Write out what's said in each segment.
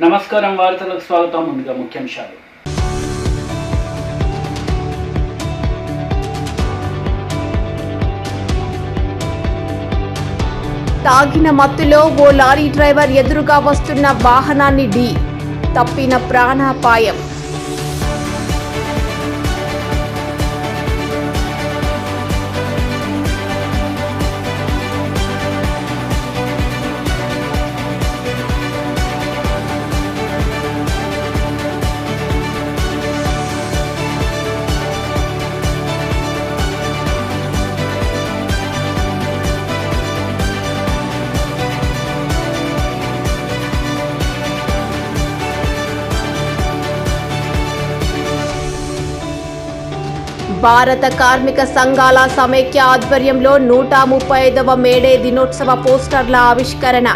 నమస్కారం, వార్తలకు స్వాగతం. ముందుగా ముఖ్యాంశాలు. తాగిన మత్తులో ఓ లారీ డ్రైవర్ ఎదురుగా వస్తున్న వాహనాన్ని తప్పిన ప్రాణాపాయం. భారత కార్మిక సంఘాల సమైక్య ఆధ్వర్యంలో 135వ మేడే దినోత్సవ పోస్టర్ల ఆవిష్కరణ.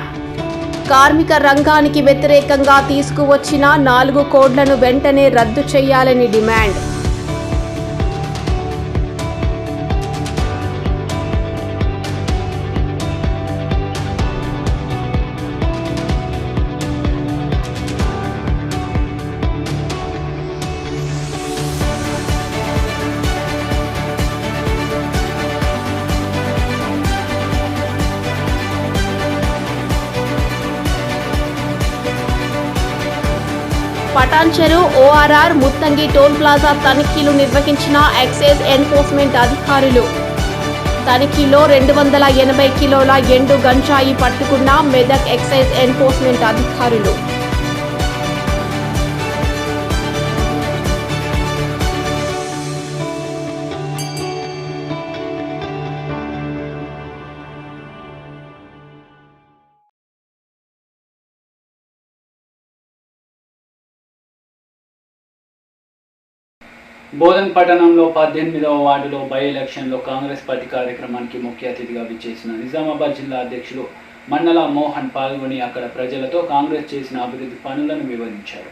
కార్మిక రంగానికి వ్యతిరేకంగా తీసుకువచ్చిన 4 కోడ్లను వెంటనే రద్దు చేయాలని demand. Patancheru ORR Muthangi toll plaza తనిఖీలు నిర్వహించిన ఎక్సైజ్ ఎన్ఫోర్స్మెంట్ అధికారులు. తనిఖీలో 280 కిలోల ఎండు గంజాయి పట్టుకున్న మెదక్ ఎక్సైజ్ ఎన్ఫోర్స్మెంట్ అధికారులు. బోధన్ పట్టణంలో 18వ వార్డులో బై ఎలక్షన్లో కాంగ్రెస్ పార్టీ కార్యక్రమానికి ముఖ్య అతిథిగా విచ్చేసిన నిజామాబాద్ జిల్లా అధ్యక్షులు మన్నల మోహన్ పాల్గొని అక్కడ ప్రజలతో కాంగ్రెస్ చేసిన అభివృద్ధి పనులను వివరించారు.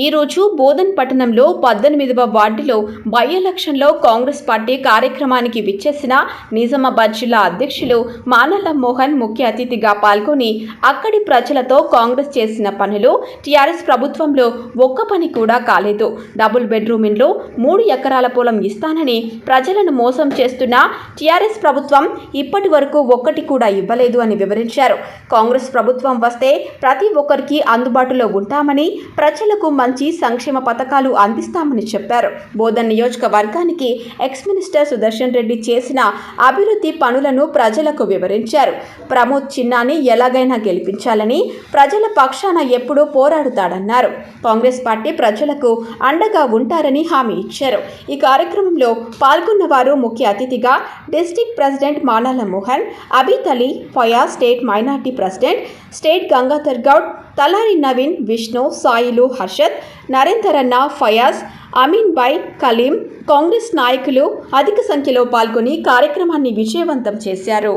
ఈ రోజు బోధన్ పట్టణంలో 18వ వార్డులో బై ఎలక్షన్లో కాంగ్రెస్ పార్టీ కార్యక్రమానికి విచ్చేసిన నిజామాబాద్ జిల్లా అధ్యక్షులు మానల మోహన్ ముఖ్య అతిథిగా పాల్గొని అక్కడి ప్రజలతో కాంగ్రెస్ చేసిన పనులు, టీఆర్ఎస్ ప్రభుత్వంలో ఒక్క పని కూడా కాలేదు, డబుల్ బెడ్రూమ్ ఇండ్లు, 3 ఎకరాల పొలం ఇస్తానని ప్రజలను మోసం చేస్తున్న టీఆర్ఎస్ ప్రభుత్వం ఇప్పటి వరకు ఒక్కటి కూడా ఇవ్వలేదు అని వివరించారు. కాంగ్రెస్ ప్రభుత్వం వస్తే ప్రతి ఒక్కరికి అందుబాటులో ఉంటామని, ప్రజలకు మంచి సంక్షేమ పథకాలు అందిస్తామని చెప్పారు. బోధన్ నియోజకవర్గానికి ఎక్స్ మినిస్టర్ సుదర్శన్ రెడ్డి చేసిన అభివృద్ధి పనులను ప్రజలకు వివరించారు. ప్రమోద్ చిన్నాని ఎలాగైనా గెలిపించాలని, ప్రజల పక్షాన ఎప్పుడూ పోరాడుతాడన్నారు. కాంగ్రెస్ పార్టీ ప్రజలకు అండగా ఉంటారని హామీ ఇచ్చారు. ఈ కార్యక్రమంలో పాల్గొన్న వారు ముఖ్య అతిథిగా district president Manala Mohan, Abid Ali, Fayaz state minority president, state Gangadhar Goud, Talari Naveen, Vishnu, Sailu, Harshad, Narender అన్న, ఫయాజ్, అమీన్ బాయ్, కలీం, కాంగ్రెస్ నాయకులు అధిక సంఖ్యలో పాల్గొని కార్యక్రమాన్ని విజయవంతం చేశారు.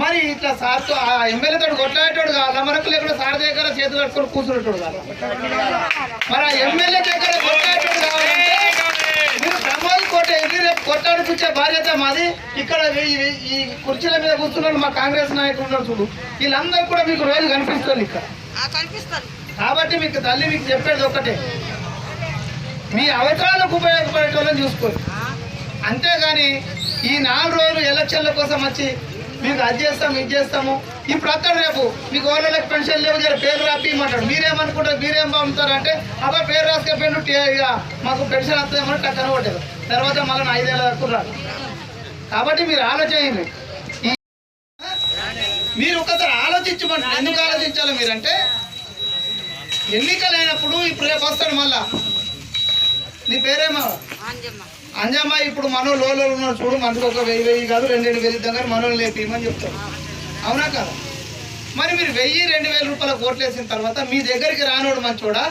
మరి ఇట్లా సార్తో ఎమ్మెల్యేతో కొట్లాడేటోడు కాదు, మనకు లేకుండా సార్ దగ్గర చేతులు కట్టుకొని కూర్చునేటోడు కాదు. మరి ఆ ఎమ్మెల్యే దగ్గర కొట్లాడేటోడు కావాలంటే మీరు ప్రమోద్ కోట ఎన్ని రేపు కొట్లాడిపించే బాధ్యత మాది. ఇక్కడ ఈ కుర్చీల మీద కూర్చున్నాడు మా కాంగ్రెస్ నాయకులు ఉన్నారు చూడు, వీళ్ళందరూ కూడా మీకు రోజు కనిపిస్తారు ఇక్కడ. కాబట్టి మీకు తల్లి మీకు చెప్పేది ఒకటే, మీ అవసరాలకు ఉపయోగపడేటోళ్ళని చూసుకోండి. అంతేగాని ఈ 4 రోజులు ఎలక్షన్ల కోసం వచ్చి మీకు అది చేస్తాము ఇది చేస్తాము, ఇప్పుడు అక్కడ రేపు మీకు ఓళ్ళకి పెన్షన్ లేవు, జర పేరు రాపిమంటాడు. మీరేమనుకుంటారు, మీరేం పంపుతారు అంటే అబ్బా పేరు రాసుకపోయిన ఇక మాకు పెన్షన్ వస్తుందేమని టక్కన కొట్టారు. తర్వాత మళ్ళీ 5 ఏళ్ళ దాకా రాదు. కాబట్టి మీరు ఆలోచించండి. మీరు ఒకసారి ఆలోచించమంటారు. ఎందుకు ఆలోచించాలి మీరంటే, ఎన్నికలైనప్పుడు ఇప్పుడు రేపు వస్తాడు మళ్ళా, నీ పేరేమో అంజమ్మ. ఇప్పుడు మనో లోలో ఉన్నారు చూడు, మనకు ఒక 1000 కాదు 2,000 ఇద్దాం కానీ మనోళ్ళు లేపేయమని చెప్తారు, అవునా కదా? మరి మీరు 1000-2,000 రూపాయల ఓట్లు వేసిన తర్వాత మీ దగ్గరికి రానోడు మంచోడా,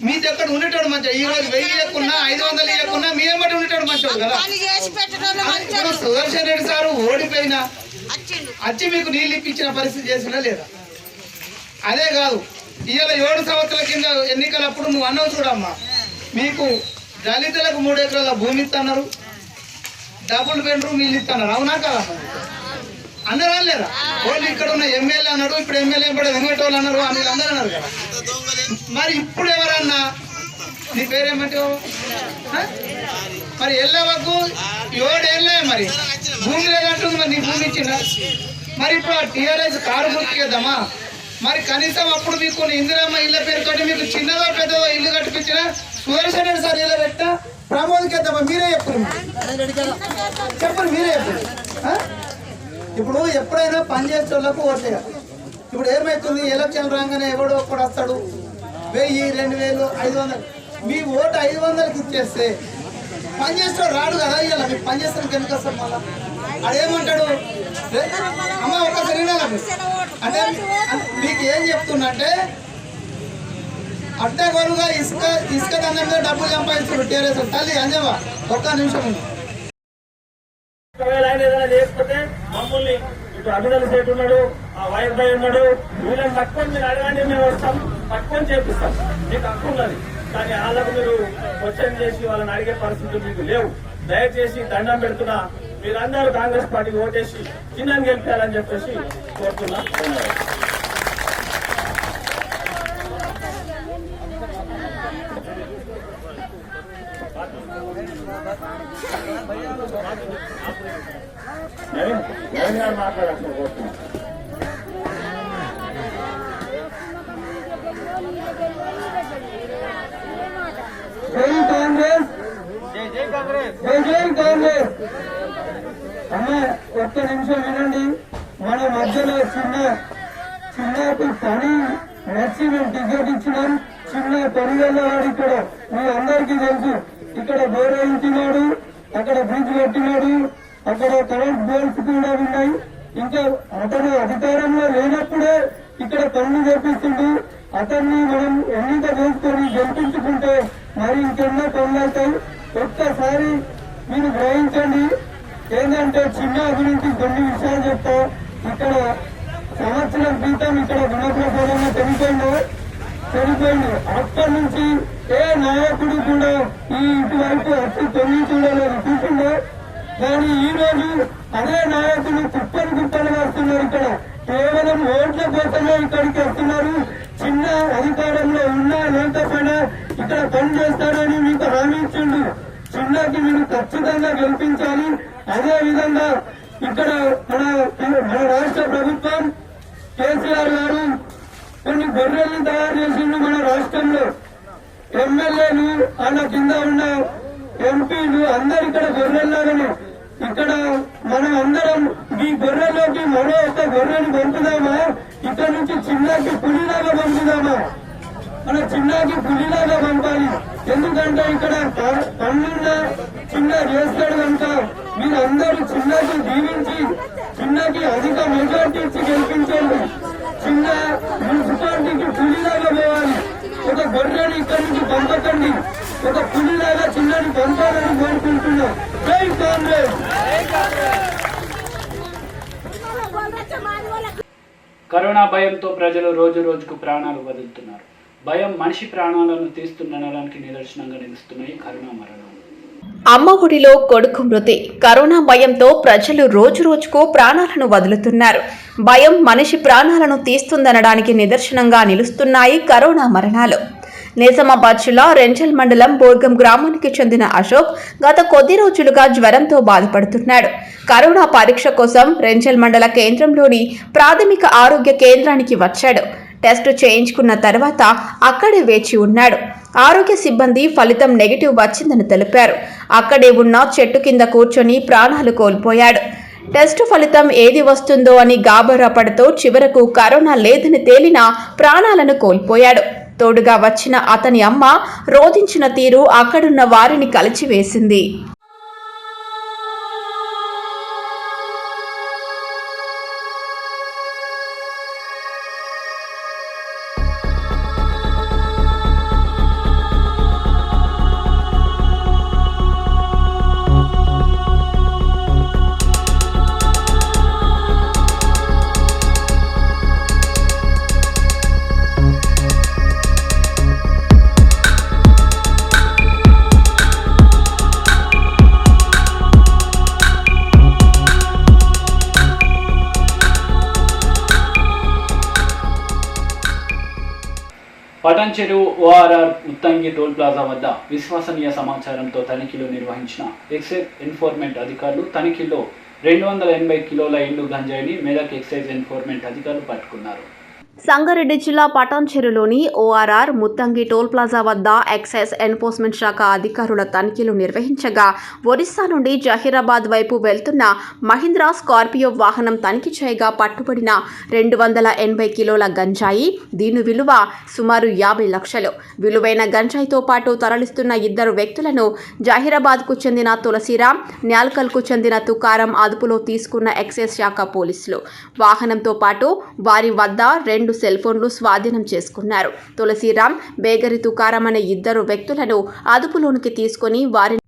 మీ దగ్గర ఉండేటోడు మంచిగా. ఈ రోజు 1000 ఇవ్వకున్నా 500 ఇవ్వకున్నా మీ ఏమంటే ఉండేటోడు మంచోడు కదా. సుదర్శన్ రెడ్డి సారు ఓడిపోయినా వచ్చి మీకు నీళ్ళు ఇప్పించిన పరిస్థితి చేసినా లేదా? అదే కాదు, ఇవాళ 7 సంవత్సరాల కింద ఎన్నికలప్పుడు నువ్వు అన్నావు చూడమ్మా, మీకు దళితులకు 3 ఎకరాల భూమి ఇస్తున్నారు, డబుల్ బెడ్రూమ్ ఇల్లు ఇస్తున్నారు, అవునా కదా అన్నారా లేరా? వాళ్ళు ఇక్కడ ఉన్న ఎమ్మెల్యే అన్నారు, ఇప్పుడు ఎమ్మెల్యే కూడా వెంకటోళ్ళు అన్నారు, వీళ్ళు అందరూ అన్నారు కదా. మరి ఇప్పుడు ఎవరన్నా నీ పేరేమంటావు? మరి ఎల్లవకు 7 ఏళ్ళే మరి భూమి లేదంటుంది, మరి నీ భూమి ఇచ్చిందా? మరి ఇప్పుడు టీఆర్ఎస్ కారు గుర్తుకేద్దామా? మరి కనీసం అప్పుడు మీకు ఇందిరమ్మ ఇళ్ళ పేరుతోటి మీకు చిన్నదో పెద్దదో ఇల్లు కట్టిపించిన సుదర్శన్ రెడ్డి సార్ ఇలా పెట్టా ప్రమోద్కేద్దామా? మీరే చెప్పరు మీరే చెప్పరు. ఇప్పుడు ఎప్పుడైనా పనిచేసే వాళ్ళకు ఓట్లేయాలి. ఇప్పుడు ఏమవుతుంది, ఎలక్షన్ రాగానే ఎవడో ఒకడు వస్తాడు, 1000, 2000, 500, మీ ఓటు 500కి ఇచ్చేస్తే పనిచేస్తే రాడు కదా. ఇవాళ మీకు పనిచేస్తానికి ఎందుకు వస్తాడు? మళ్ళా అదేమంటాడు, అమ్మ ఒకసారి వినాలి. అంటే మీకు ఏం చెప్తున్నంటే అడ్డగోలుగా ఇసుక దండం మీద డబ్బులు సంపాదించారు టీఆర్ఎస్ తల్లి. అంజవా ఒక్క నిమిషం ఉంది. లేకపోతే మమ్మల్ని ఇప్పుడు అభినందన సేటు ఉన్నాడు, ఆ వైఎస్ భాయ్ ఉన్నాడు, వీళ్ళని పట్టుకొని మీరు అడగండి, మేము వస్తాం, పట్టుకొని చేపిస్తాం, మీకు హక్కు ఉన్నది. కానీ వాళ్ళకు మీరు క్వశ్చన్ చేసి వాళ్ళని అడిగే పరిస్థితులు మీకు లేవు. దయచేసి దండం పెడుతున్నా, మీరందరూ కాంగ్రెస్ పార్టీకి ఓటేసి చిన్నని గెలిపారని చెప్పేసి కోరుతున్నా. నవీన్ గారు మాట్లాడాల్సిన కోరుతున్నా. జై కాంగ్రెస్, జై కాంగ్రెస్, జై కాంగ్రెస్. అమ్మ ఒక్క నిమిషం వినండి. మన మధ్యలో చిన్నకు పని నచ్చి మేము టికెట్ ఇచ్చినాం. చిన్న పనిగల్ల వాడు ఇక్కడ మీ అందరికీ తెలుసు. ఇక్కడ బోర్ వేయించినాడు, అక్కడ బ్రిడ్జ్ పెట్టినాడు, అక్కడ కరెంట్ బోల్స్ కూడా ఉన్నాయి. ఇంకా అతను అధికారంలో లేనప్పుడే ఇక్కడ పనులు చేపిస్తుండు. అతన్ని మనం ఎన్నిక చేసుకొని గెలిపించుకుంటే మరి ఇంకెన్నో పనులు అవుతాయి. ఒక్కసారి మీరు గ్రహించండి. ఏంటంటే చిన్న గురించి కొన్ని విషయాలు చెప్తా. ఇక్కడ సంవత్సరం క్రితం ఇక్కడ గుణప్రసాదంగా చనిపోయింది. అక్కడి నుంచి ఏ నాయకుడు కూడా ఈ ఇటువైపు వచ్చి తొంగి చూడలేదు, చూసిండే. కానీ ఈ రోజు అదే నాయకులు కుప్పలు వస్తున్నారు. ఇక్కడ కేవలం ఓట్ల కోసమే ఇక్కడికి వస్తున్నారు. చిన్న అధికారంలో ఉన్నా లేకపోయినా ఇక్కడ పని చేస్తారని మీకు హామీ ఇచ్చిండు. చిన్నకి మీరు ఖచ్చితంగా గెలిపించాలి. అదే విధంగా ఇక్కడ మన రాష్ట్ర ప్రభుత్వం కేసీఆర్ గారు కొన్ని గొర్రెల్ని తయారు చేసిండు. మన రాష్ట్రంలో ఎమ్మెల్యేలు వాళ్ళ కింద ఉన్న ఎంపీలు అందరు ఇక్కడ గొర్రెల్లాగానే. ఇక్కడ మనం అందరం ఈ గొర్రెల్లోకి మరో ఒక గొర్రెని పంపుదామా? ఇక్కడ నుంచి చిన్నకి పులిలాగా పంపుదామా? మన చిన్నకి పులిలాగా పంపాలి. ఎందుకంటే ఇక్కడ పన్నున్న చిన్న చేస్తాడు కనుక మీరు అందరూ చిన్నకి దీవించి చిన్నకి అధిక మెజార్టీ ఇచ్చి గెలిపించండి. చిన్న మున్సిపాలిటీకి పులిలాగా పోవాలి. ఒక గొర్రెని ఇక్కడి నుంచి పంపకండి, ఒక పులిలాగా చిన్నని పంపాలని కోరుకుంటున్నా. జై కాంగ్రెస్. కరోనా భయంతో ప్రజలు రోజు రోజుకు ప్రాణాలు వదులుతున్నారు. భయం మనిషి ప్రాణాలను తీస్తుండడానికి నిదర్శనంగా నిలుస్తున్నాయి కరోనా మరణాలు. అమ్మ ఒడిలో కొడుకు మృతి. కరోనా భయంతో ప్రజలు రోజు రోజుకు ప్రాణాలను వదులుతున్నారు. భయం మనిషి ప్రాణాలను తీస్తుందనడానికి నిదర్శనంగా నిలుస్తున్నాయి కరోనా మరణాలు. నిజామాబాద్ జిల్లా రెంజల్ మండలం బోర్గం గ్రామానికి చెందిన అశోక్ గత కొద్ది రోజులుగా జ్వరంతో బాధపడుతున్నాడు. కరోనా పరీక్ష కోసం రెంజల్ మండల కేంద్రంలోని ప్రాథమిక ఆరోగ్య కేంద్రానికి వచ్చాడు. టెస్టు చేయించుకున్న తర్వాత అక్కడే వేచి ఉన్నాడు. ఆరోగ్య సిబ్బంది ఫలితం నెగిటివ్ వచ్చిందని తెలిపారు. అక్కడే ఉన్న చెట్టు కింద కూర్చొని ప్రాణాలు కోల్పోయాడు. టెస్టు ఫలితం ఏది వస్తుందో అని గాబరా పడుతూ చివరకు కరోనా లేదని తేలినా ప్రాణాలను కోల్పోయాడు. తోడుగా వచ్చిన అతని అమ్మ రోధించిన తీరు అక్కడున్న వారిని కలిచివేసింది. పటాన్ చెరువు ఓఆర్ఆర్ ముత్తంగి టోల్ ప్లాజా వద్ద విశ్వసనీయ సమాచారంతో తనిఖీలు నిర్వహించిన ఎక్సైజ్ ఎన్ఫోర్స్మెంట్ అధికారులు తనిఖీల్లో 280 కిలోల ఎండు గంజాయిని మెదక్ ఎక్సైజ్ ఎన్ఫోర్స్మెంట్ అధికారులు పట్టుకున్నారు. సంగారెడ్డి జిల్లా పటాన్ చెరువులోని ఓఆర్ఆర్ ముత్తంగి టోల్ ప్లాజా వద్ద ఎక్సైజ్ ఎన్ఫోర్స్మెంట్ శాఖ అధికారుల తనిఖీలు నిర్వహించగా ఒరిస్సా నుండి జహీరాబాద్ వైపు వెళ్తున్న మహీంద్రా స్కార్పియో వాహనం తనిఖీ చేయగా పట్టుబడిన 280 కిలోల గంజాయి, దీని విలువ సుమారు 50 లక్షలు విలువైన గంజాయితో పాటు తరలిస్తున్న 2 వ్యక్తులను జహీరాబాద్కు చెందిన తులసిరాం, న్యాల్కల్కు చెందిన తుకారం అదుపులో తీసుకున్న ఎక్సైజ్ శాఖ పోలీసులు వాహనంతో పాటు వారి వద్ద 2 సెల్ ఫోన్లు స్వాధీనం చేసుకున్నారు. తులసిరాం, బేగరి తుకారం అనే 2 వ్యక్తులను అదుపులోనికి తీసుకుని వారిని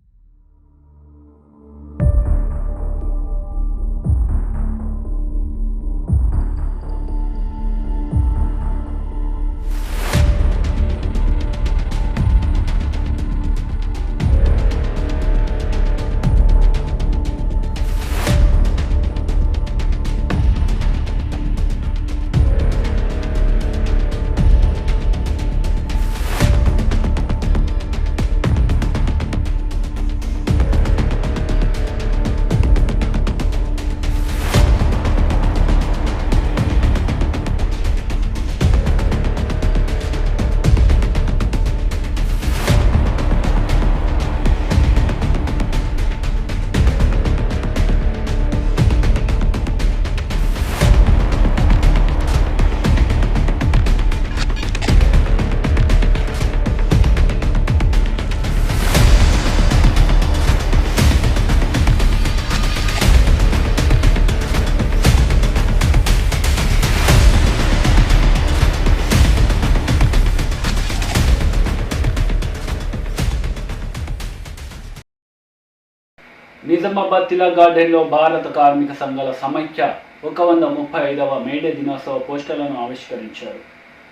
నిజామాబాద్ తిలక్ గార్డెన్లో భారత కార్మిక సంఘాల సమైక్య 135వ మేడే దినోత్సవ పోస్టర్లను ఆవిష్కరించారు.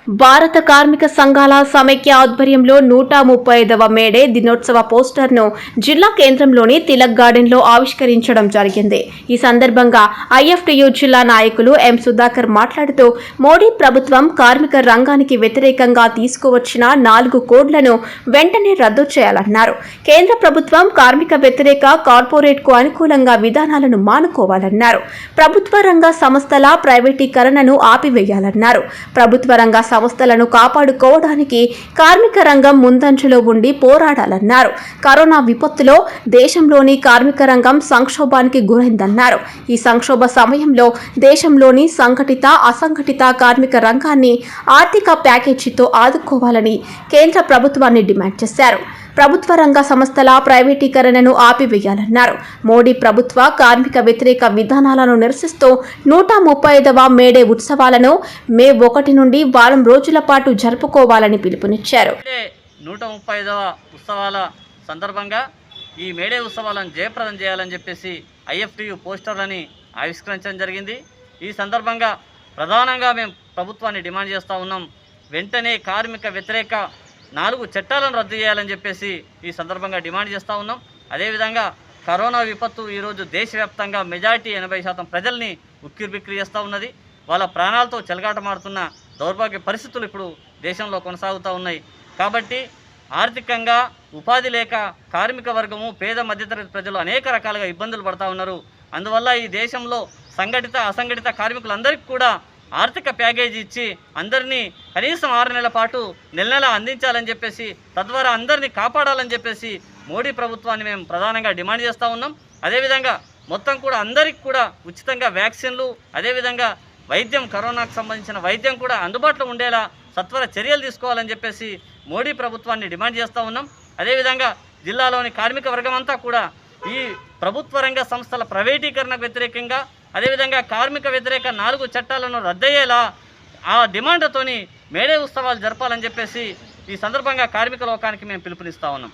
భారత కార్మిక సంఘాల సమైక్య ఆధ్వర్యంలో 135వ మేడే దినోత్సవ పోస్టర్ను జిల్లా కేంద్రంలోని తిలక్ గార్డెన్లో ఆవిష్కరించడం జరిగింది. ఈ సందర్భంగా ఐఎఫ్టియు జిల్లా నాయకులు ఎం సుధాకర్ మాట్లాడుతూ మోడీ ప్రభుత్వం కార్మిక రంగానికి వ్యతిరేకంగా తీసుకువచ్చిన 4 కోడ్లను వెంటనే రద్దు చేయాలన్నారు. కేంద్ర ప్రభుత్వం కార్మిక వ్యతిరేక కార్పొరేట్కు అనుకూలంగా విధానాలను మానుకోవాలన్నారు. ప్రభుత్వ రంగ సంస్థల ప్రైవేటీకరణను ఆపివేయాలన్నారు. ప్రభుత్వ రంగ సంస్థలను కాపాడుకోవడానికి కార్మిక రంగం ముందంజలో ఉండి పోరాడాలన్నారు. కరోనా విపత్తులో దేశంలోని కార్మిక రంగం సంక్షోభానికి గురైందన్నారు. ఈ సంక్షోభ సమయంలో దేశంలోని సంఘటిత, అసంఘటిత కార్మిక రంగాన్ని ఆర్థిక ప్యాకేజీతో ఆదుకోవాలని కేంద్ర ప్రభుత్వాన్ని డిమాండ్ చేశారు. ప్రభుత్వ రంగ సంస్థల ప్రైవేటీకరణను ఆపివేయాలన్నారు. మోడీ ప్రభుత్వ కార్మిక వ్యతిరేక విధానాలను నిరసిస్తూ 135వ మేడే ఉత్సవాలను మే 1 నుండి వారం రోజుల పాటు జరుపుకోవాలని పిలుపునిచ్చారు. 135వ ఉత్సవాల సందర్భంగా ఈ మేడే ఉత్సవాలను జయప్రదం చేయాలని చెప్పేసి ఐఎఫ్టియు పోస్టర్లని ఆవిష్కరించడం జరిగింది. ఈ సందర్భంగా ప్రధానంగా మేము ప్రభుత్వాన్ని డిమాండ్ చేస్తూ ఉన్నాం. వెంటనే కార్మిక వ్యతిరేక 4 చట్టాలను రద్దు చేయాలని చెప్పేసి ఈ సందర్భంగా డిమాండ్ చేస్తూ ఉన్నాం. అదేవిధంగా కరోనా విపత్తు ఈరోజు దేశవ్యాప్తంగా మెజారిటీ 80% ప్రజల్ని ఉక్కిరిబిక్కిరి చేస్తూ ఉన్నది. వాళ్ళ ప్రాణాలతో చెలగాటమాడుతున్న దౌర్భాగ్య పరిస్థితులు ఇప్పుడు దేశంలో కొనసాగుతూ ఉన్నాయి. కాబట్టి ఆర్థికంగా ఉపాధి లేక కార్మిక వర్గము, పేద మధ్యతరగతి ప్రజలు అనేక రకాలుగా ఇబ్బందులు పడుతూ ఉన్నారు. అందువల్ల ఈ దేశంలో సంఘటిత, అసంఘటిత కార్మికులందరికీ కూడా ఆర్థిక ప్యాకేజీ ఇచ్చి అందరినీ కనీసం 6 నెలల పాటు నెల అందించాలని చెప్పేసి, తద్వారా అందరినీ కాపాడాలని చెప్పేసి మోడీ ప్రభుత్వాన్ని మేము ప్రధానంగా డిమాండ్ చేస్తూ ఉన్నాం. అదేవిధంగా మొత్తం కూడా అందరికీ కూడా ఉచితంగా వ్యాక్సిన్లు, అదేవిధంగా వైద్యం, కరోనాకు సంబంధించిన వైద్యం కూడా అందుబాటులో ఉండేలా సత్వర చర్యలు తీసుకోవాలని చెప్పేసి మోడీ ప్రభుత్వాన్ని డిమాండ్ చేస్తూ ఉన్నాం. అదేవిధంగా జిల్లాలోని కార్మిక వర్గం అంతా కూడా ఈ ప్రభుత్వ రంగ సంస్థల ప్రైవేటీకరణకు వ్యతిరేకంగా, అదేవిధంగా కార్మిక వ్యతిరేక 4 చట్టాలను రద్దయ్యేలా ఆ డిమాండ్తోని మేడే ఉత్సవాలు జరపాలని చెప్పేసి ఈ సందర్భంగా కార్మిక లోకానికి మేము పిలుపునిస్తా ఉన్నాం.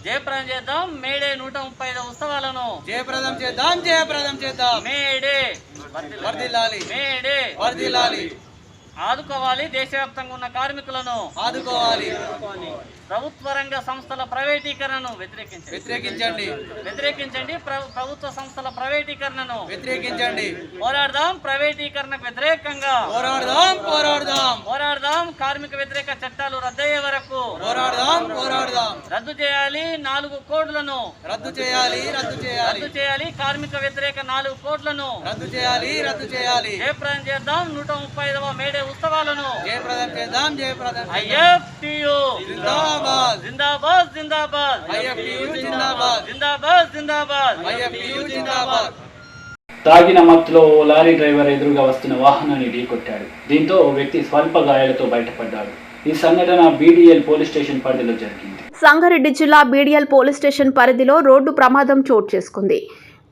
జయప్రదం చేద్దాం మేడే 135 ఉత్సవాలను, జయప్రదం చేద్దాం, జయప్రదం చేద్దాం. మేడే వర్ధిల్లాలి, మేడే వర్ధిల్లాలి. ఆదుకోవాలి, దేశవ్యాప్తంగా ఉన్న కార్మికులను ఆదుకోవాలి. ప్రభుత్వ రంగ సంస్థల ప్రైవేటీకరణను వ్యతిరేకించండి. ప్రభుత్వ సంస్థల ప్రైవేటీకరణను వ్యతిరేకించండి. పోరాడదాం, ప్రైవేటీకరణకు వ్యతిరేకంగా పోరాడదాం, పోరాడదాం, పోరాడదాం, కార్మిక వ్యతిరేక చట్టాలు రద్దయ్యే వరకు పోరాడదాం రద్దు చేయాలి 4 కోడ్లను రద్దు చేయాలి రద్దు చేయాలి కార్మిక వ్యతిరేక 4 కోడ్లను రద్దు చేయాలి జయప్రదం చేద్దాం 135వ మేడే ఉత్సవాలను జయప్రదం ఐఎఫ్టియు జిందాబాద్ జిందాబాద్ జిందాబాద్ ఐఎఫ్టియు జిందాబాద్ జిందాబాద్ జిందాబాద్ ఐఎఫ్టియు జిందాబాద్. తాగిన మత్తులో ఓ లారీ డ్రైవర్ ఎదురుగా వస్తున్న వాహనాన్ని ఢీకొట్టాడు. దీంతో ఓ వ్యక్తి స్వల్ప గాయాలతో బయటపడ్డాడు. ఈ సంఘటన బీడీఎల్ పోలీస్ స్టేషన్ పరిధిలో జరిగింది. సంగారెడ్డి జిల్లా బీడీఎల్ పోలీస్ స్టేషన్ పరిధిలో రోడ్డు ప్రమాదం చోటు చేసుకుంది.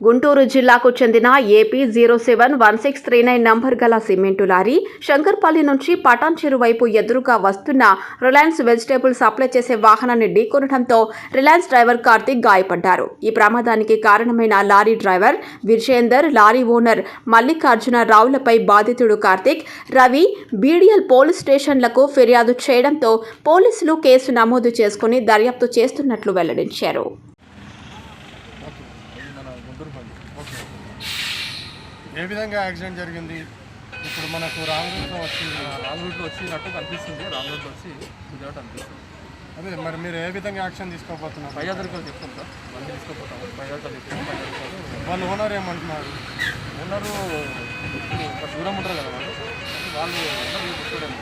గుంటూరు జిల్లాకు చెందిన ఏపీ 071639 నంబర్ గల సిమెంటు లారీ శంకర్పల్లి నుంచి పటాన్చెరు వైపు ఎదురుగా వస్తున్న రిలయన్స్ వెజిటేబుల్ సప్లై చేసే వాహనాన్ని ఢీకొనడంతో రిలయన్స్ డ్రైవర్ కార్తిక్ గాయపడ్డారు. ఈ ప్రమాదానికి కారణమైన lorry driver Vijayender, lorry owner Mallikarjuna రావులపై బాధితుడు కార్తిక్, రవి బీడీఎల్ పోలీస్ స్టేషన్లకు ఫిర్యాదు చేయడంతో పోలీసులు కేసు నమోదు చేసుకుని దర్యాప్తు చేస్తున్నట్లు వెల్లడించారు. ఏ విధంగా యాక్సిడెంట్ జరిగింది? ఇప్పుడు మనకు రాంగ్ రూట్లో వచ్చినట్టు కనిపిస్తుంది. రాంగ్ రూట్లో వచ్చి గుజరాట్ అనిపిస్తుంది. అదే మరి మీరు ఏ విధంగా యాక్షన్ తీసుకోబోతున్నారు? పైజాదరికలు చెప్తాం సార్, మళ్ళీ తీసుకోపోతాము. పైజాదరికలు వాళ్ళ ఓనర్ ఏమంటున్నారు? ఓనరు ఒక దూరం ఉంటారు కదా వాళ్ళు ఓనర్ చూడండి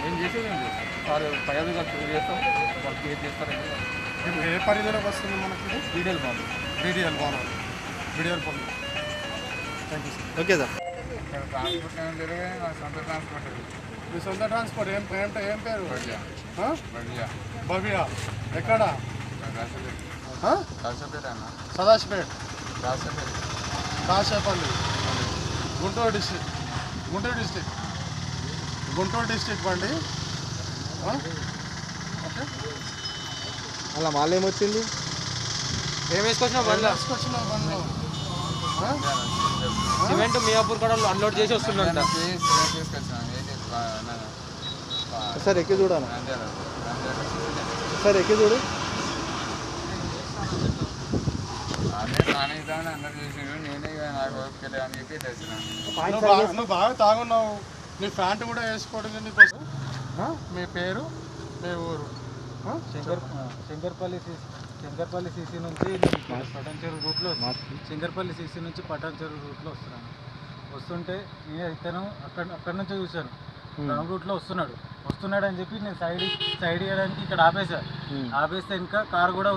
ఏం చేసేది ఏం చేస్తాం సార్. పైజాదరికలు చేస్తాం, వాళ్ళకి ఏం చేస్తారండి. ఇప్పుడు ఏ పరిధిలోకి వస్తుంది మనకి? బీడీఎల్ బాగుంది. Okay sir. ట్రాన్స్పోర్ట్ సొంత ట్రాన్స్పోర్ట్. మీ సొంత ట్రాన్స్పోర్ట్ ఏం పేరు? భవ్య. ఎక్కడ? సదాశివపేట, రాజశేపల్లి, గుంటూరు డిస్ట్రిక్ట్ బండి. ఓకే. అలా మాల్ ఏమొచ్చింది? ఏం వేసుకొచ్చినావు బండిలో? సిమెంట్ మియాపూర్ కూడా అన్లోడ్ చేసి వస్తుందంట సార్. ఎక్కి చూడాలి సార్, ఎక్కి చూడు. నువ్వు బాగా తాగున్నావు. నీ ప్యాంట్ కూడా వేసుకోవడం నీకోసం. మీ పేరు, మీ ఊరు? శంకర్పల్లి సీసీ నుంచి పటాన్చెరు రూట్లో వస్తున్నాను. వస్తుంటే నేను ఇతను అక్కడి నుంచే చూశాను. రాంగ్ రూట్లో వస్తున్నాడు అని చెప్పి నేను సైడ్ ఇవ్వడానికి ఇక్కడ ఆపేస్తే ఇంకా కారు కూడా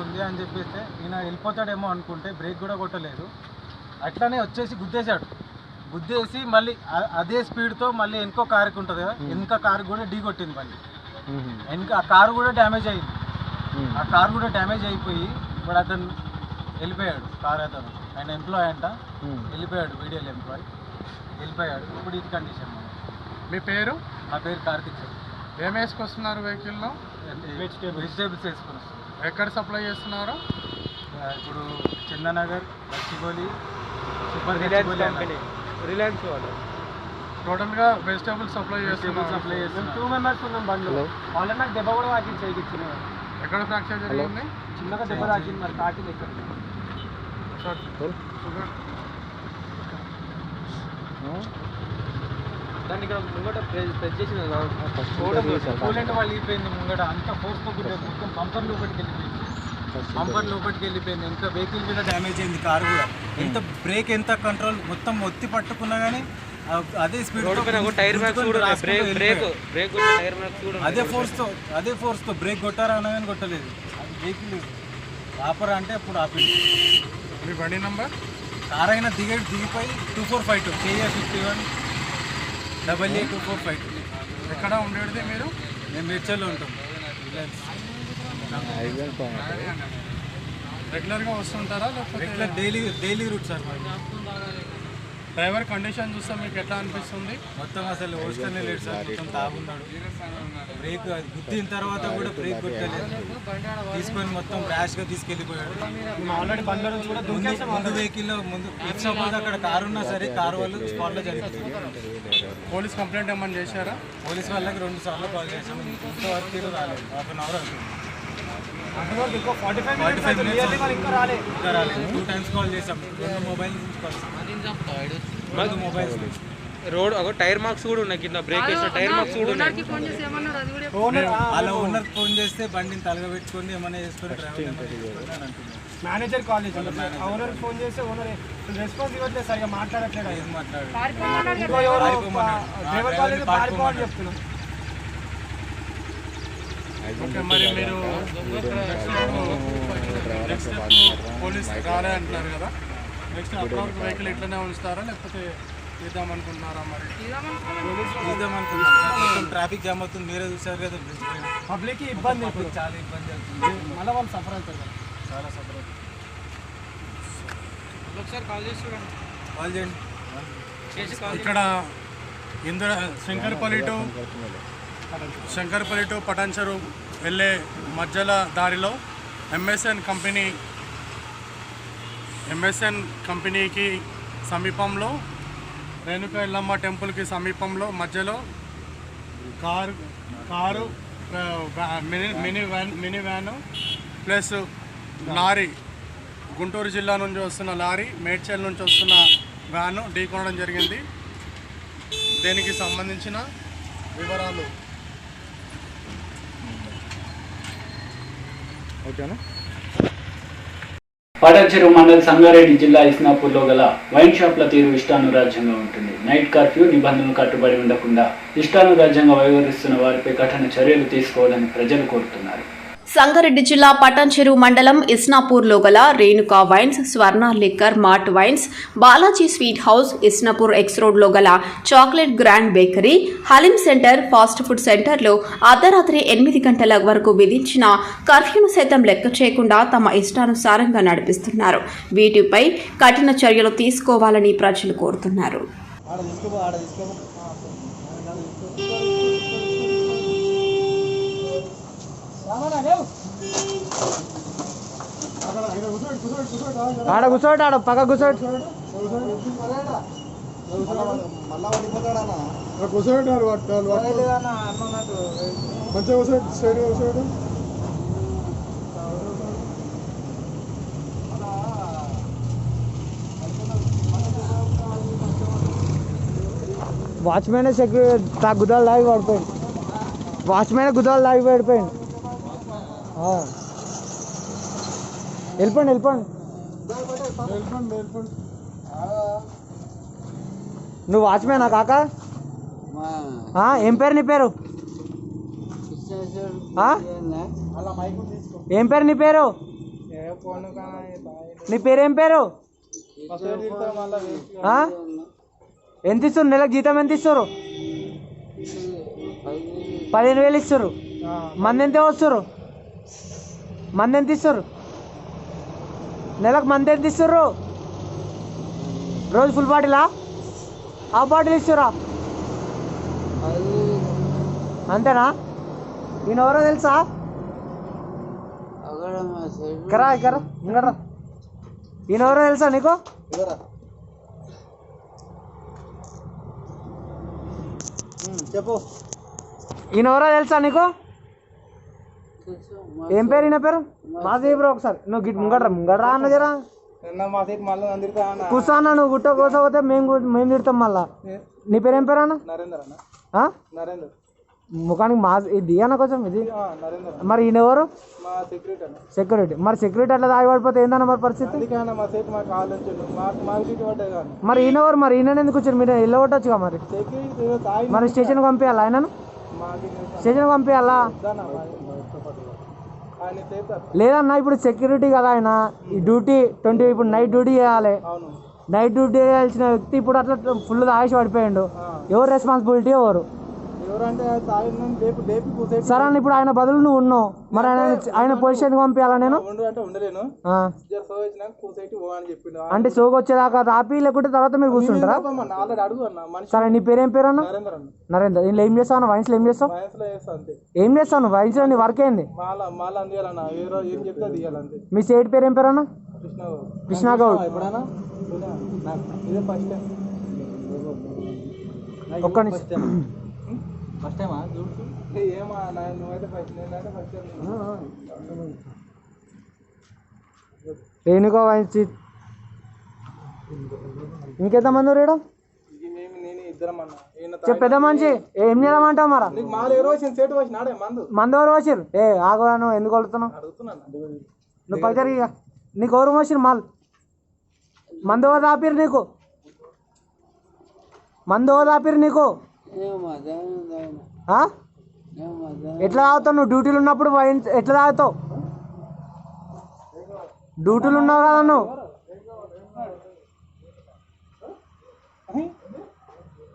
ఉంది అని చెప్పేస్తే నేను వెళ్ళిపోతాడేమో అనుకుంటే బ్రేక్ కూడా కొట్టలేదు. అట్లానే వచ్చేసి గుద్దేసి మళ్ళీ అదే స్పీడ్తో మళ్ళీ ఇంకో కారుకి ఉంటుంది కదా, వెనుక కారు కూడా ఢీ కొట్టింది. మళ్ళీ వెనుక ఆ కారు కూడా డ్యామేజ్ అయింది. ఆ కారు కూడా డ్యామేజ్ అయిపోయి ఇప్పుడు అతను వెళ్ళిపోయాడు. అతను ఆయన ఎంప్లాయ్ అంట, వెళ్ళిపోయాడు. బీడీఎల్ ఎంప్లాయ్ వెళ్ళిపోయాడు. ఇప్పుడు ఇది కండిషన్. మీ పేరు? నా పేరు కార్తిక్ సార్. ఏం వేసుకొస్తున్నారు వెహికల్లో? వెజిటేబుల్స్ వేసుకొని వస్తున్నారు. ఎక్కడ సప్లై చేస్తున్నారు? ఇప్పుడు చందనగర్, గచ్చిబౌలి, సూపర్ రిలయన్స్ వాళ్ళు టోటల్గా వెజిటేబుల్స్ సప్లై చేస్తున్నారు. 2 మెంబర్స్ ఉన్నాం బండిలో. వాళ్ళని నాకు దెబ్బ కూడా తాకింది, చేయించిన. ఎక్కడ ఫ్రాక్చర్ జరిగింది? చిన్నగా దెబ్బ తాకింది. మరి తాకింది ఎక్కడ? దాన్ని ఇక్కడ ముంగట ప్రెస్ చేసిన కూలెంట్ వాళ్ళు వెళ్ళిపోయింది. ముంగట అంత ఫోర్స్తో మొత్తం బంపర్ లోపలికి వెళ్ళిపోయింది. ఎంత వెహికల్ కూడా డ్యామేజ్ అయింది. కారు కూడా ఎంత బ్రేక్ ఎంత కంట్రోల్ మొత్తం ఒత్తి పట్టుకున్నా కానీ అదే స్పీడ్ అదే ఫోర్స్తో బ్రేక్ కొట్టారా అన్నా కానీ కొట్టలేదు. అది వెహికల్ ఆపరా అంటే అప్పుడు ఆపింది. మీ బండి నెంబర్? కార్ అయినా దిగిపోయి 2452 KA51 882452. ఎక్కడ ఉండేది మీరు? మేము మేడ్చల్లో ఉంటాం. రెగ్యులర్గా వస్తుంటారా లేకపోతే? Regular daily route sir. Driver condition చూస్తే మీకు ఎట్లా అనిపిస్తుంది? మొత్తం అసలు ఓస్టర్నే లేడు సార్, మొత్తం తాగున్నాడు. బ్రేక్ గుద్దిన తర్వాత కూడా బ్రేక్ కొట్టలేదు, తీసుకొని మొత్తం ర్యాష్గా తీసుకెళ్ళిపోయాడు. ఆల్రెడీ బండ్ల నుంచి కూడా ముందు వెహికల్లో ముందు సపోజ్ అక్కడ కారు ఉన్నా సరే కారు వాళ్ళు స్పాట్లో జరిగింది. పోలీస్ కంప్లైంట్ ఏమన్నా చేశారా? పోలీస్ వాళ్ళకి 2 సార్లు కాల్ చేసాము, ఇంతవరకు రాలేదు. 1/2 అవర్ అవుతుంది. 45 minutes ఇంకా రాలేదు. 2 times కాల్ చేసాం. 2 మొబైల్స్ నుంచి కాల్ చేసాం. మొబైల్స్ రోడ్ ఒక టైర్ మార్క్స్ కూడా ఉన్నాయి, కింద బ్రేక్ వేసిన టైర్ మార్క్స్ కూడా ఉన్నాయి. వాళ్ళ ఓనర్ ఫోన్ చేస్తే బండిని తలగబెట్టుకొని ఏమైనా చేసుకొని మేనేజర్ కాల్ చేసి ఓనర్ ఫోన్ చేస్తే ఓనర్ రెస్పాన్స్ ఇవ్వట్లేదు, సరిగా మాట్లాడట్లేదు. ఏం మాట్లాడు డ్రైవర్ కాల్ చేస్తే పారిపోవాలని చెప్తున్నాం. ఓకే, మరి మీరు నెక్స్ట్ పోలీస్ రాలే అంటున్నారు కదా, నెక్స్ట్ అప్రోచ్ వెహికల్ ఇట్లనే ఉంచుతారా లేకపోతే తీద్దామనుకుంటున్నారా? మరి తీద్దామనుకుంటున్నాం. ట్రాఫిక్ జామ్ అవుతుంది, మీరే చూసారు కదా, పబ్లిక్కి ఇబ్బంది, చాలా ఇబ్బంది అవుతుంది. మళ్ళీ వాళ్ళు సఫర్ అవుతారు కదా, చాలా సఫర్ అవుతుంది. ఒకసారి కాల్ చేసి చూడండి. కాల్ చేయండి. ఇక్కడ శంకర్పల్లి టు పటాన్చెరు వెళ్ళే మధ్యల దారిలో ఎంఎస్ఎన్ కంపెనీకి సమీపంలో, రేణుకా ఎల్లమ్మ టెంపుల్కి సమీపంలో మధ్యలో car mini van plus lorry, Guntur జిల్లా నుంచి వస్తున్న లారీ, మేడ్చల్ నుంచి వస్తున్న వ్యాను ఢీకొనడం జరిగింది. దీనికి సంబంధించిన వివరాలు ఓకేనా? పటాన్చెరు మండల్ సంగారెడ్డి జిల్లా ఇస్నాపూర్లో గల వైన్ షాప్ల తీరు ఇష్టానురాజ్యంగా ఉంటుంది. నైట్ కర్ఫ్యూ నిబంధనలు కట్టుబడి ఉండకుండా ఇష్టానురాజ్యంగా వ్యవహరిస్తున్న వారిపై కఠిన చర్యలు తీసుకోవాలని ప్రజలు కోరుతున్నారు. సంగారెడ్డి జిల్లా పటాన్చెరు మండలం ఇస్నాపూర్లో గల రేణుకా వైన్స్, స్వర్ణ liquor mart wines, Balaji sweet house, Isnapur X రోడ్లో గల chocolate grand bakery, haleem centre, fast food సెంటర్లో అర్ధరాత్రి 8 గంటల వరకు విధించిన కర్ఫ్యూను సైతం లెక్క చేయకుండా తమ ఇష్టానుసారంగా నడిపిస్తున్నారు. వీటిపై కఠిన చర్యలు తీసుకోవాలని ప్రజలు కోరుతున్నారు. ఆడ కూర్చోటి, ఆడ పక్క కూర్చోటి, మంచిగా కూర్చోటి, స్ట్రైట్ కూర్చోటి. వాచ్మెన్ గుదాలు లాగి పడిపోయింది. వాచ్మెన్ గుదాలు లాగి పడిపోయింది. వెళ్ళిపోండి. నువ్వు వాచ్మేనా కాక? ఏం పేరు నీ పేరు? ఏం పేరు నీ పేరు? నీ పేరేం పేరు? ఎంత ఇస్తారు నెలకు జీతం? ఎంత ఇస్తారు? 15,000 ఇస్తారు. మంది ఎంత వస్తారు? మంది ఎంత ఇస్తారు? నెలకు మంది ఎంత ఇస్తారు? రోజు ఫుల్ బాటిలా, హాఫ్ బాటిల్ ఇస్తారా? అంతేనా? ఈయన ఎవరో తెలుసా? కరా ఇంకా ఈయన ఎవరో తెలుసా నీకు? చెప్పు. ఈయన ఎవరో తెలుసా నీకు? ఏం పేరు? ఈయన పేరు మాది బ్రో. ఒకసారి నువ్వు ముంగడరా అన్న జరా కూర్చో అన్న. నువ్వు గుట్ట కోసపోతే మేము తిడతాం మళ్ళా. నీ పేరు ఏం పేరు అన్న? ముఖానికి మా ఇది అన్న కొంచెం ఇది. మరి ఈయన ఎవరు? సెక్యూరిటీ. మరి సెక్యూరిటీ అట్లా దాగి పడిపోతే ఏందన్న మరి పరిస్థితి? మరి ఈయన ఎవరు? మరి ఈయన ఎందుకు వచ్చారు? మీరు వెళ్ళగొట్టచ్చుగా. మరి స్టేషన్కి పంపించాలా? ఆయనను స్టేషన్కి పంపించాలా? లేదన్నా, ఇప్పుడు సెక్యూరిటీ కదా ఆయన. ఈ డ్యూటీ 20 ఇప్పుడు నైట్ డ్యూటీ చేయాలి. నైట్ డ్యూటీ చేయాల్సిన వ్యక్తి ఇప్పుడు అట్లా ఫుల్ ఆయుష్ పడిపోయాడు. ఎవరు రెస్పాన్సిబిలిటీ? ఎవరు? సరే అన్న, ఇప్పుడు ఆయన బదులు నువ్వు ఉన్నావు, మరి ఆయన పొజిషన్కి పంపించాలా? నేను అంటే సోకు వచ్చేదాకా ఆపి, లేకుంటే తర్వాత మీరు కూర్చుంటారా? సరే, నీ పేరేం పేరు అన్న? నరేంద్ర. ఇంట్లో ఏం చేస్తావు అన్న? వైన్స్లో ఏం చేస్తావు? ఏం చేస్తావు నువ్వు వైన్స్లో? నీ వర్క్ ఏంది? మీ స్టేట్ పేరు ఏం పేరు అన్న? కృష్ణాగౌడ్. ఒక్క నిమిషం. రేణుకా వైన్స్ ఇంకెంతమంది రేడా? పెద్ద మనిషి ఏం చేద్దామంటావు మరా మందు ఎవరు వచ్చిర్రు? ఆగవా, నువ్వు ఎందుకు కొడుతున్నావు? నువ్వు పైసలు ఇక నీకు ఎవరు మోసిరు మందు ఎవరు తాపిరు నీకు? మందు ఎవరు తాపిరు నీకు? ఎట్లా తాగుతావు నువ్వు? డ్యూటీలు ఉన్నప్పుడు ఎట్లా తాగుతావు? డ్యూటీలు ఉన్నావు కదా నువ్వు.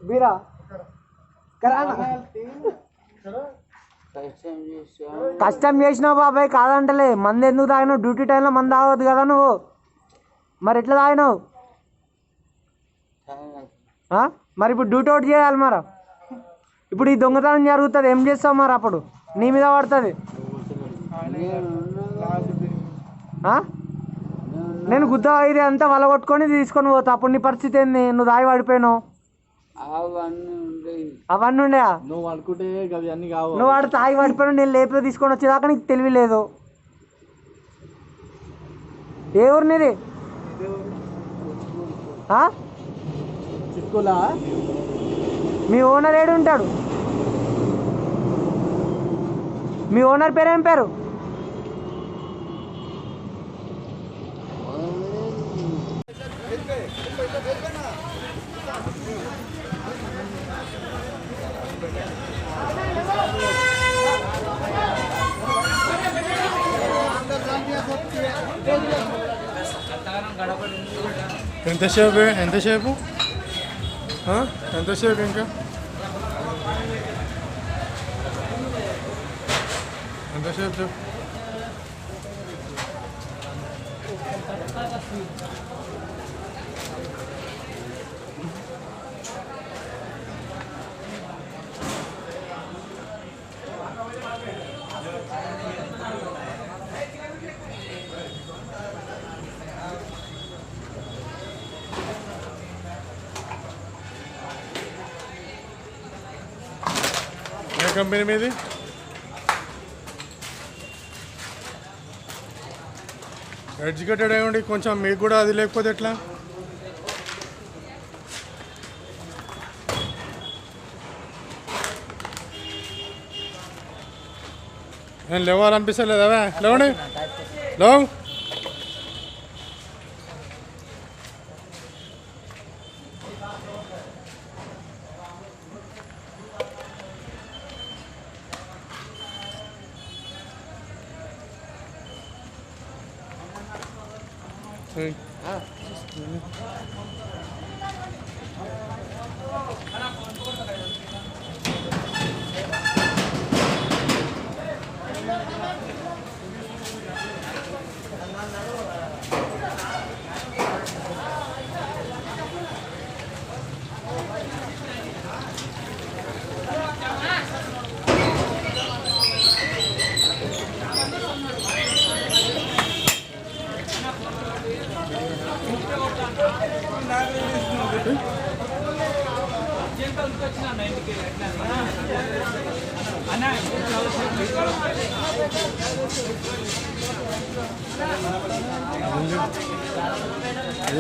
బీరా కష్టం చేసినావు బాబాయ్, కాదంటలే. మంది ఎందుకు తాగినావు? డ్యూటీ టైంలో మంది తాగవద్దు కదా నువ్వు. మరి ఎట్లా తాగినావు? మరి ఇప్పుడు డ్యూటీ అవుట్ చేయాలి మరి. ఇప్పుడు ఈ దొంగతనం జరుగుతుంది, ఏం చేస్తావు మరి? అప్పుడు నీ మీద పడుతుంది. నేను గుద్ద ఇది అంతా వల కొట్టుకొని తీసుకొని పోతా. అప్పుడు నీ పరిస్థితి ఏంది? నువ్వు తాగి పడిపోయినావు. అవన్నీ ఉండయా? నువ్వు అనుకుంటే అన్నీ కావు. నువ్వు వాడు తాగి పడిపోయినా నేను లేపితే తీసుకొని వచ్చేదాకా నీకు తెలివి లేదు. ఏ ఊరు నీది? చిక్కులా? మీ ఓనర్ ఏడు ఉంటాడు? మీ ఓనర్ పేరు ఏం పేరు? ఎంతసేపు ఎంతసేపు ఎంతసేపు ఇంకా ఎంతసేపు చెప్పు. ఏ కంపెనీ మీది? ఎడ్యుకేటెడ్ అయ్యండి కొంచెం, మీకు కూడా అది లేకపోతే ఎట్లా? నేను లేవాలనిపిస్తలేదా? లేవండి, లేవు.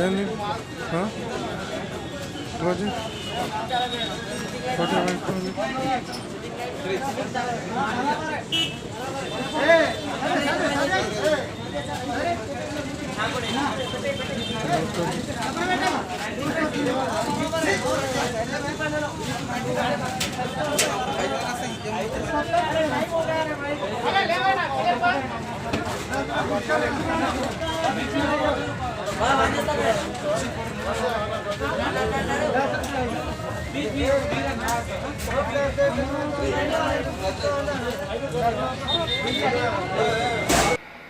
ఏంది రోజు ఫోటో పెట్టుకోండి.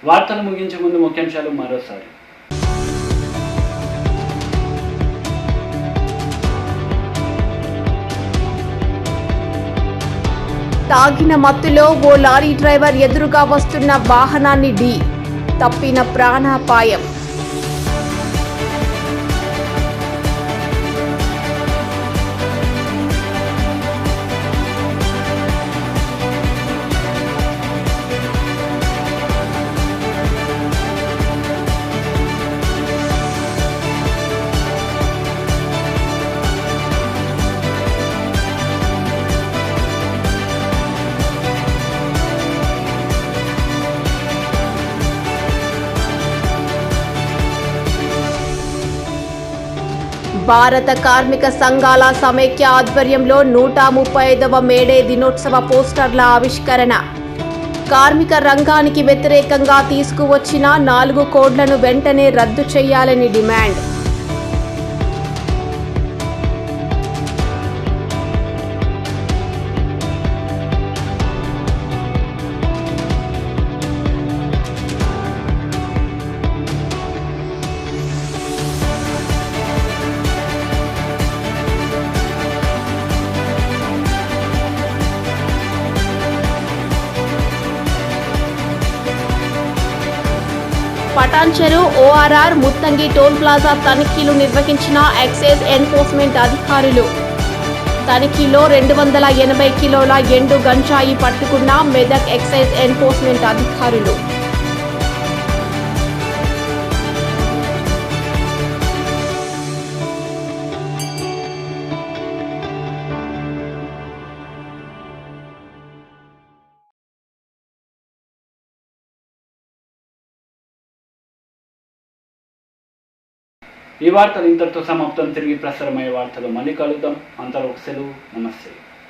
వార్తలు ముగించే ముందు ముఖ్యాంశాలు మరోసారి. తాగిన మత్తులో ఓ లారీ డ్రైవర్ ఎదురుగా వస్తున్న వాహనాన్ని ఢీ తప్పిన ప్రాణాపాయం. భారత కార్మిక సంఘాల సమైక్య ఆధ్వర్యంలో 135వ మేడే దినోత్సవ పోస్టర్ల ఆవిష్కరణ. కార్మిక రంగానికి వ్యతిరేకంగా తీసుకువచ్చిన 4 కోడ్లను వెంటనే రద్దు చేయాలని demand. Patancheru ORR Muthangi toll plaza తనిఖీలు నిర్వహించిన ఎక్సైజ్ ఎన్ఫోర్స్మెంట్ అధికారులు. తనిఖీలో 280 కిలోల ఎండు గంజాయి పట్టుకున్న మెదక్ ఎక్సైజ్ ఎన్ఫోర్స్మెంట్ అధికారులు. ఈ వార్తలు ఇంతటితో సమాప్తం. తిరిగి ప్రసారమయ్యే వార్తలు మళ్ళీ కలుద్దాం. అంతవరకు సెలవు. నమస్తే.